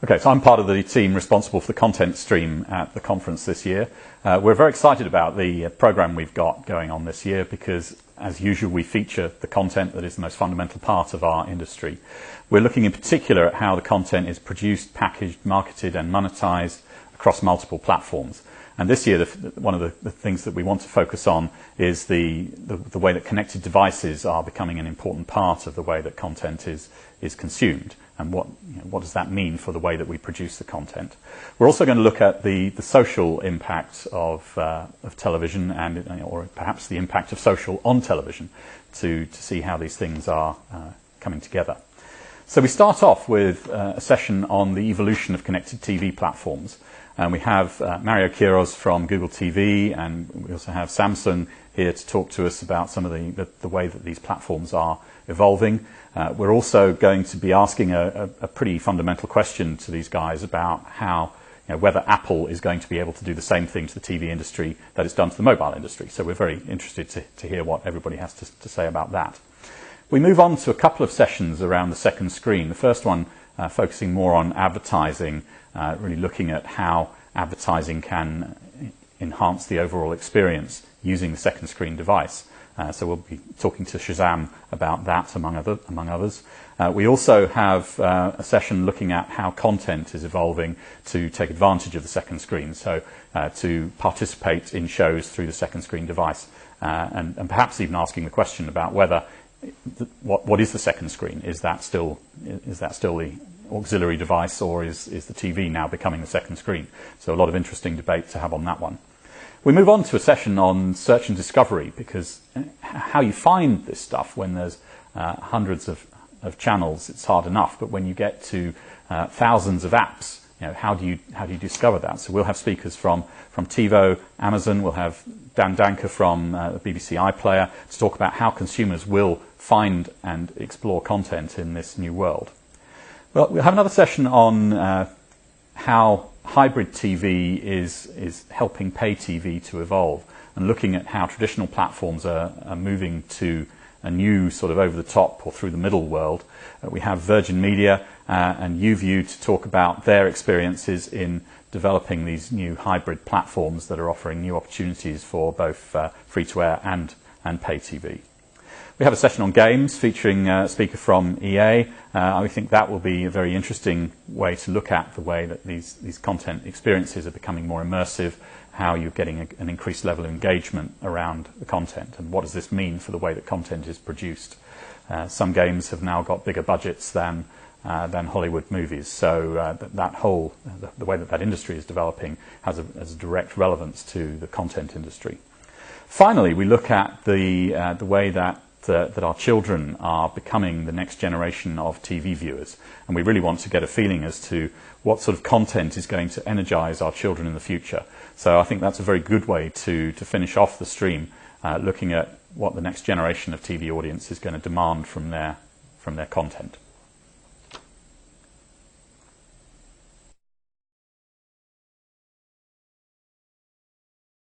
Okay, so I'm part of the team responsible for the content stream at the conference this year. We're very excited about the program we've got going on this year because, as usual, we feature the content that is the most fundamental part of our industry. We're looking in particular at how the content is produced, packaged, marketed and monetized across multiple platforms. And this year, one of the things that we want to focus on is the way that connected devices are becoming an important part of the way that content is consumed. And what does that mean for the way that we produce the content? We're also going to look at the social impact of television and or perhaps the impact of social on television to see how these things are coming together. So we start off with a session on the evolution of connected TV platforms. And we have Mario Quiroz from Google TV, and we also have Samsung here to talk to us about some of the way that these platforms are evolving. We're also going to be asking a pretty fundamental question to these guys about how, whether Apple is going to be able to do the same thing to the TV industry that it's done to the mobile industry. So we're very interested to hear what everybody has to say about that. We move on to a couple of sessions around the second screen. The first one focusing more on advertising, really looking at how advertising can enhance the overall experience using the second screen device. So we'll be talking to Shazam about that, among others. We also have a session looking at how content is evolving to take advantage of the second screen, so to participate in shows through the second screen device, and perhaps even asking the question about whether what is the second screen? Is that still the auxiliary device, or is the TV now becoming the second screen? So a lot of interesting debate to have on that one. We move on to a session on search and discovery, because how you find this stuff when there's hundreds of channels, it's hard enough. But when you get to thousands of apps, how do you discover that? So we'll have speakers from TiVo, Amazon. We'll have Dan Danker from the BBC iPlayer to talk about how consumers will find and explore content in this new world. Well, we'll have another session on how hybrid TV is helping pay TV to evolve, and looking at how traditional platforms are moving to a new sort of over-the-top or through-the-middle world. We have Virgin Media and YouView to talk about their experiences in developing these new hybrid platforms that are offering new opportunities for both free-to-air and pay TV. We have a session on games featuring a speaker from EA. I think that will be a very interesting way to look at the way that these content experiences are becoming more immersive, how you're getting an increased level of engagement around the content, and what does this mean for the way that content is produced. Some games have now got bigger budgets than Hollywood movies, so the way that industry is developing has a direct relevance to the content industry. Finally, we look at the way that our children are becoming the next generation of TV viewers, and we really want to get a feeling as to what sort of content is going to energize our children in the future. So I think that's a very good way to finish off the stream, looking at what the next generation of TV audience is going to demand from their content.